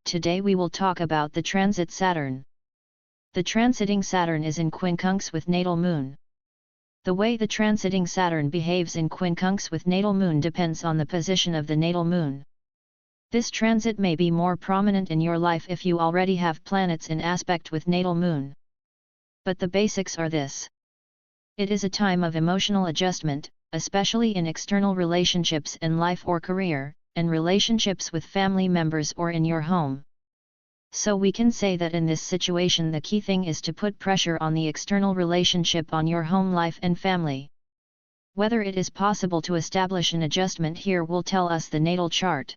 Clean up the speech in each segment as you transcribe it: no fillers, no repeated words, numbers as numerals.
Today we will talk about the transit Saturn. The transiting Saturn is in Quincunx with natal moon. The way the transiting Saturn behaves in Quincunx with natal moon depends on the position of the natal moon. This transit may be more prominent in your life if you already have planets in aspect with natal moon. But the basics are this. It is a time of emotional adjustment, especially in external relationships and life or career, and relationships with family members or in your home. So we can say that in this situation the key thing is to put pressure on the external relationship on your home life and family. Whether it is possible to establish an adjustment here will tell us the natal chart.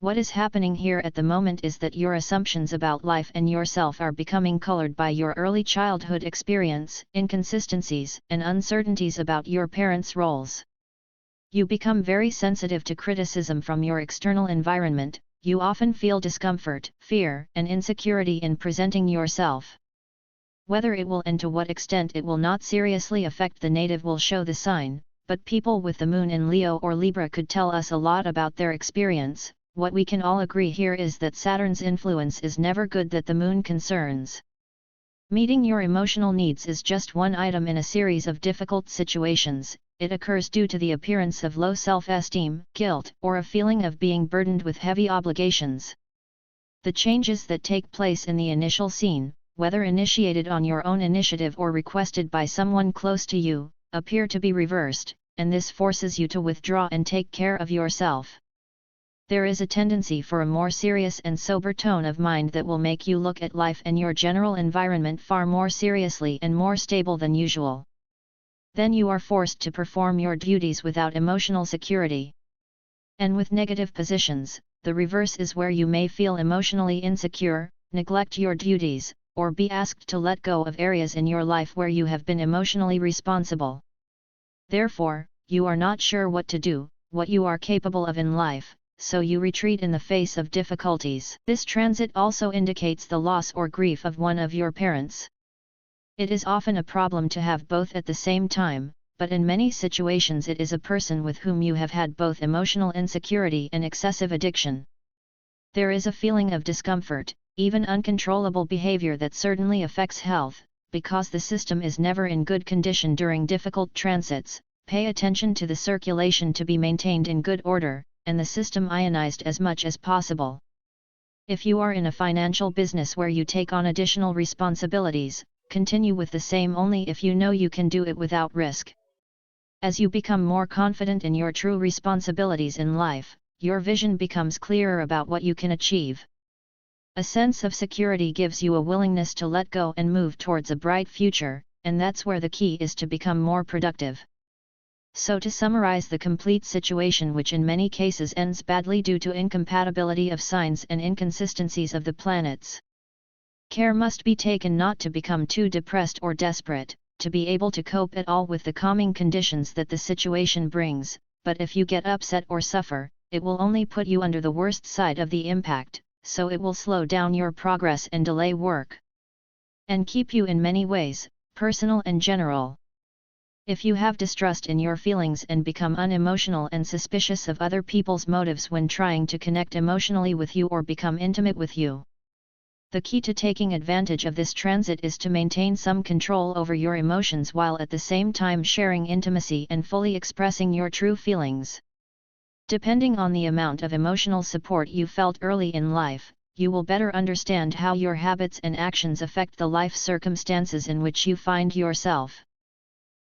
What is happening here at the moment is that your assumptions about life and yourself are becoming colored by your early childhood experience, inconsistencies, and uncertainties about your parents' roles. You become very sensitive to criticism from your external environment. You often feel discomfort, fear, and insecurity in presenting yourself. Whether it will and to what extent it will not seriously affect the native will show the sign, but people with the moon in Leo or Libra could tell us a lot about their experience. What we can all agree here is that Saturn's influence is never good that the moon concerns. Meeting your emotional needs is just one item in a series of difficult situations. It occurs due to the appearance of low self-esteem, guilt, or a feeling of being burdened with heavy obligations. The changes that take place in the initial scene, whether initiated on your own initiative or requested by someone close to you, appear to be reversed, and this forces you to withdraw and take care of yourself. There is a tendency for a more serious and sober tone of mind that will make you look at life and your general environment far more seriously and more stable than usual. Then you are forced to perform your duties without emotional security. And with negative positions, the reverse is where you may feel emotionally insecure, neglect your duties, or be asked to let go of areas in your life where you have been emotionally responsible. Therefore, you are not sure what to do, what you are capable of in life, so you retreat in the face of difficulties. This transit also indicates the loss or grief of one of your parents. It is often a problem to have both at the same time, but in many situations it is a person with whom you have had both emotional insecurity and excessive addiction. There is a feeling of discomfort, even uncontrollable behavior that certainly affects health, because the system is never in good condition during difficult transits. Pay attention to the circulation to be maintained in good order, and the system ionized as much as possible. If you are in a financial business where you take on additional responsibilities, continue with the same only if you know you can do it without risk. As you become more confident in your true responsibilities in life, your vision becomes clearer about what you can achieve. A sense of security gives you a willingness to let go and move towards a bright future, and that's where the key is to become more productive. So to summarize the complete situation, which in many cases ends badly due to incompatibility of signs and inconsistencies of the planets. Care must be taken not to become too depressed or desperate, to be able to cope at all with the calming conditions that the situation brings, but if you get upset or suffer, it will only put you under the worst side of the impact, so it will slow down your progress and delay work. And keep you in many ways, personal and general. If you have distrust in your feelings and become unemotional and suspicious of other people's motives when trying to connect emotionally with you or become intimate with you. The key to taking advantage of this transit is to maintain some control over your emotions while at the same time sharing intimacy and fully expressing your true feelings. Depending on the amount of emotional support you felt early in life, you will better understand how your habits and actions affect the life circumstances in which you find yourself.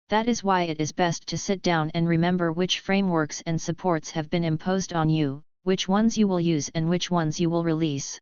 That is why it is best to sit down and remember which frameworks and supports have been imposed on you, which ones you will use and which ones you will release.